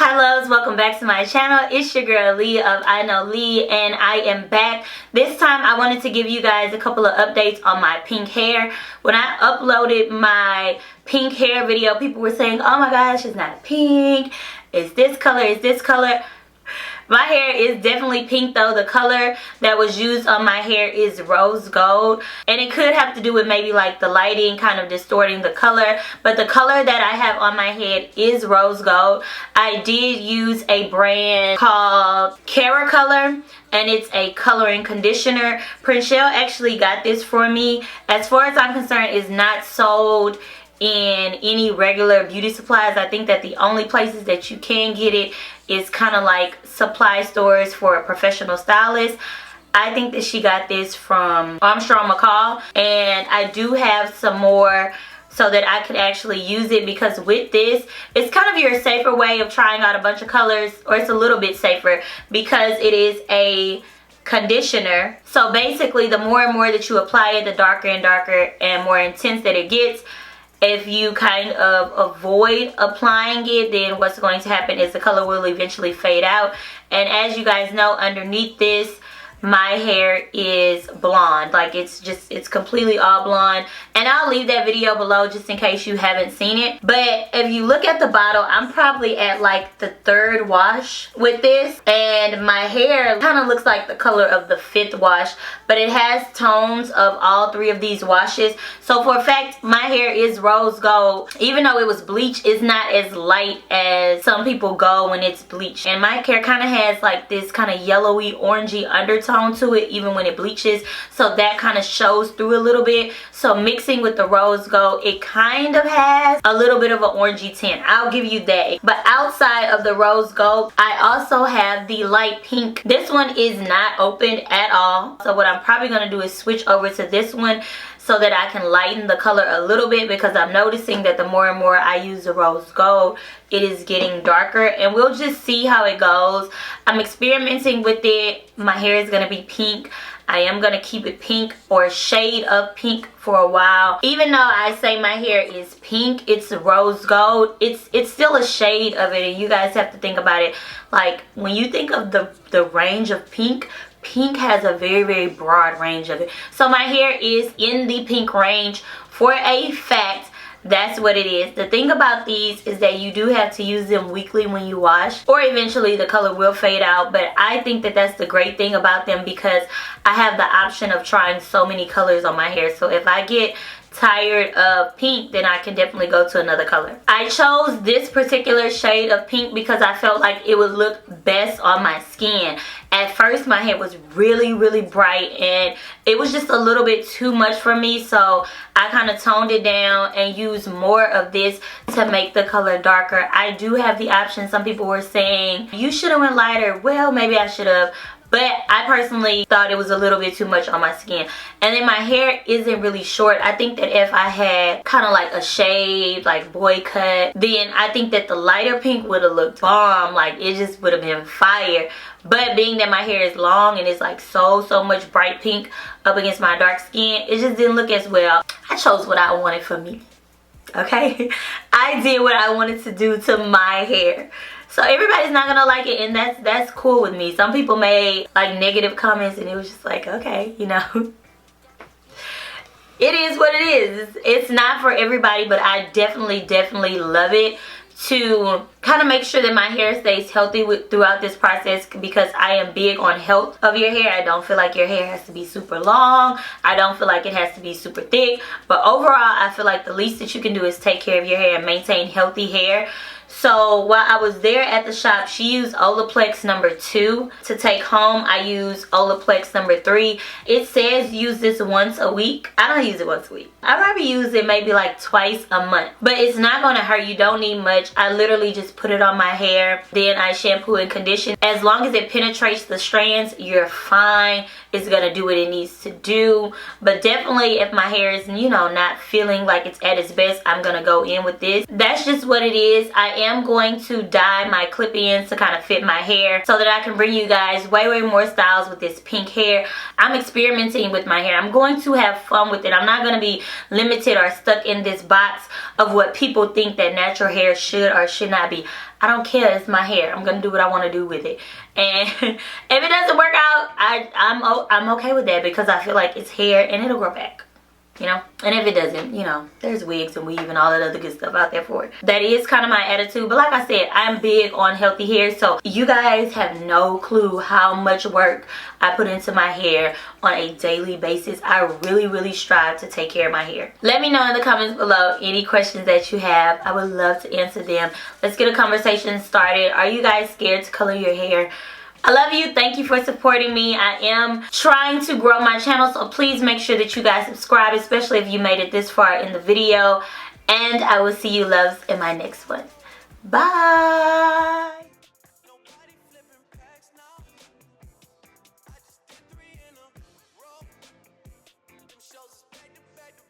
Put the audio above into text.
Hi loves, welcome back to my channel. It's your girl Lee of IKNOWLEE and I am back. This time I wanted to give you guys a couple of updates on my pink hair. When I uploaded my pink hair video, people were saying, oh my gosh, it's not pink, it's this color, it's this color. My hair is definitely pink though. The color that was used on my hair is rose gold. And it could have to do with maybe like the lighting kind of distorting the color. But the color that I have on my head is rose gold. I did use a brand called KeraColor. And it's a coloring conditioner. Princhelle actually got this for me. As far as I'm concerned, it's not sold in any regular beauty supplies. I think that the only places that you can get it is kind of like supply stores for a professional stylist. I think that she got this from Armstrong McCall, and I do have some more so that I could actually use it, because with this, it's kind of your safer way of trying out a bunch of colors, or it's a little bit safer because it is a conditioner. So basically, the more and more that you apply it, the darker and darker and more intense that it gets. If you kind of avoid applying it, then what's going to happen is the color will eventually fade out. And as you guys know, underneath this, my hair is blonde. Like it's completely all blonde. And I'll leave that video below just in case you haven't seen it. But if you look at the bottle, I'm probably at like the 3rd wash with this. And my hair kind of looks like the color of the 5th wash. But it has tones of all 3 of these washes. So for a fact, my hair is rose gold. Even though it was bleached, it's not as light as some people go when it's bleached. And my hair kind of has like this kind of yellowy, orangey undertone to it even when it bleaches, so that kind of shows through a little bit. So mixing with the rose gold, it kind of has a little bit of an orangey tint, I'll give you that. But outside of the rose gold, I also have the light pink. This one is not opened at all, so what I'm probably going to do is switch over to this one so that I can lighten the color a little bit, because I'm noticing that the more and more I use the rose gold, it is getting darker, and we'll just see how it goes. I'm experimenting with it. My hair is going to be pink. I am going to keep it pink or a shade of pink for a while. Even though I say my hair is pink, it's rose gold, it's still a shade of it, and you guys have to think about it. Like when you think of the range of pink, pink has a very, very broad range of it. So my hair is in the pink range for a fact. That's what it is. The thing about these is that you do have to use them weekly when you wash, or eventually the color will fade out. But I think that that's the great thing about them, because I have the option of trying so many colors on my hair. So if I get tired of pink, then I can definitely go to another color. I chose this particular shade of pink because I felt like it would look best on my skin. At first my hair was really, really bright, and it was just a little bit too much for me, so I kind of toned it down and used more of this to make the color darker. I do have the option. Some people were saying you should have went lighter. Well, maybe I should have, but I personally thought it was a little bit too much on my skin. And then my hair isn't really short. I think that if I had kind of like a shade, like boy cut, then I think that the lighter pink would have looked bomb. Like it just would have been fire. But being that my hair is long and it's like so much bright pink up against my dark skin, it just didn't look as well. I chose what I wanted for me. Okay? I did what I wanted to do to my hair. So everybody's not gonna like it, and that's cool with me. Some people made like negative comments, and it was just like, okay, you know. It is what it is. It's not for everybody, but I definitely love it to kind of make sure that my hair stays healthy throughout this process, because I am big on health of your hair. I don't feel like your hair has to be super long. I don't feel like it has to be super thick. But overall, I feel like the least that you can do is take care of your hair and maintain healthy hair. So while I was there at the shop, she used Olaplex number 2 to take home. I use Olaplex number 3. It says use this once a week. I don't use it once a week. I probably use it maybe like twice a month. But it's not going to hurt. You don't need much. I literally just put it on my hair. Then I shampoo and condition. As long as it penetrates the strands, you're fine. It's going to do what it needs to do. But definitely if my hair is, you know, not feeling like it's at its best, I'm going to go in with this. That's just what it is. I am going to dye my clip ends to kind of fit my hair so that I can bring you guys way more styles with this pink hair. I'm experimenting with my hair. I'm going to have fun with it. I'm not going to be limited or stuck in this box of what people think that natural hair should or should not be. I don't care. It's my hair. I'm gonna do what I want to do with it, and if it doesn't work out, I'm okay with that, because I feel like it's hair and it'll grow back, you know. And if it doesn't, you know, there's wigs and weave and all that other good stuff out there for it. That is kind of my attitude. But like I said, I'm big on healthy hair, so you guys have no clue how much work I put into my hair on a daily basis. I really strive to take care of my hair. Let me know in the comments below any questions that you have. I would love to answer them. Let's get a conversation started. Are you guys scared to color your hair? I love you. Thank you for supporting me. I am trying to grow my channel, so please make sure that you guys subscribe, especially if you made it this far in the video. And I will see you loves in my next one. Bye.